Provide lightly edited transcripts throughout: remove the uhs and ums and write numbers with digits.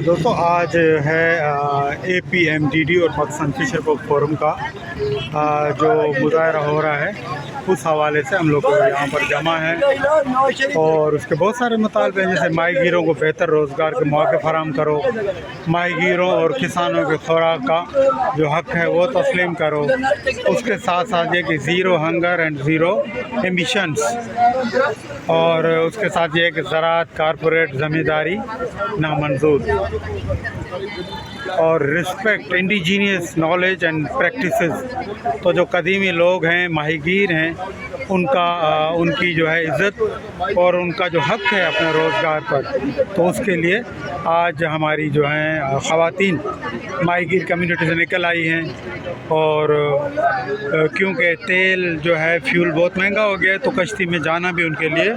دوستوں آج ہے APMDD اور پاکستان فشر فورم کا جو مظاہرہ ہو رہا ہے، اس حوالے سے ہم لوگ یہاں پر جمع ہیں اور اس کے بہت سارے مطالبے ہیں، جیسے ماہی گیروں کو بہتر روزگار کے مواقع فراہم کرو، ماہی گیروں اور کسانوں کے خوراک کا جو حق ہے وہ تسلیم کرو، اس کے ساتھ ساتھ یہ کہ zero hunger and zero emissions, اور اس کے ساتھ یہ کہ زراعت کارپوریٹ زمینداری نامنظور، اور respect indigenous knowledge and practices. تو جو قدیمی لوگ ہیں، ماہی گیر ہیں، ان کی جو ہے عزت اور ان کا جو حق ہے اپنے روزگار پر، تو اس کے لیے آج ہماری جو ہیں خواتین ماہی گیر کمیونٹی سے نکل آئی ہیں، اور کیونکہ تیل جو ہے فیول بہت مہنگا ہو گیا ہے، تو کشتی میں جانا بھی ان کے لیے،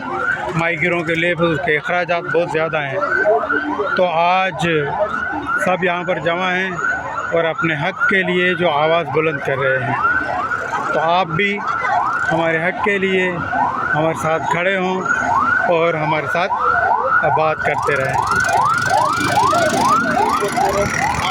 ماہی گیروں کے لیے اس کے اخراجات بہت زیادہ ہیں۔ تو آج سب یہاں پر جمع ہیں اور اپنے حق کے لیے جو آواز بلند کر رہے ہیں، تو آپ بھی ہمارے حق کے لیے ہمارے ساتھ کھڑے ہوں اور ہمارے ساتھ بات کرتے رہیں۔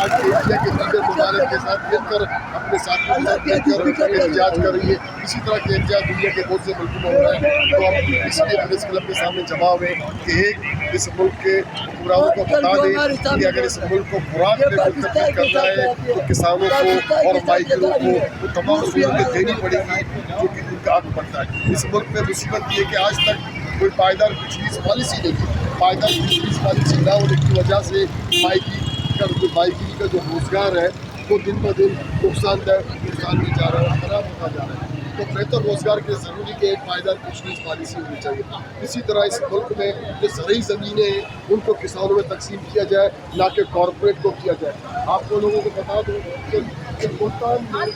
آج ایشیا کے دیگر ممالک کے ساتھ مل کر اپنے ساتھیوں کے ساتھ مل کر احتجاج کر رہی ہے۔ اسی طرح کے احتجاج دنیا کے بہت سے ملکوں میں ہو رہا ہے، تو ہم اس لیے پریس کلب کے سامنے جمع ہوئے کہ ایک اس ملک کے حکمرانوں کو بتا دیں کہ اگر اس ملک کو خوراک میں منتقل کرنا ہے تو کسانوں کو اور ماہی گیروں کو وہ تمام سہولتیں دینی پڑے گی جو کہ ان کا حق بنتا ہے۔ اس ملک میں مصیبت یہ ہے کہ آج تک کوئی پائیدار فشریز پالیسی نہیں ہے۔ پائیدار فشریز پالیسی نہ ہونے کی وجہ سے ماہی گیری کا جو روزگار ہے وہ دن بہ دن نقصان میں جا رہا ہے، خراب ہوتا جا رہا ہے۔ تو بہتر روزگار کے ضروری کہ ایک پائیدار فشریز پالیسی ہونی چاہیے۔ اسی طرح اس ملک میں جو زرعی زمینیں ہیں ان کو کسانوں میں تقسیم کیا جائے، نہ کہ کارپوریٹ کو کیا جائے۔ آپ کو لوگوں کو بتا دوں کہ ملتان میں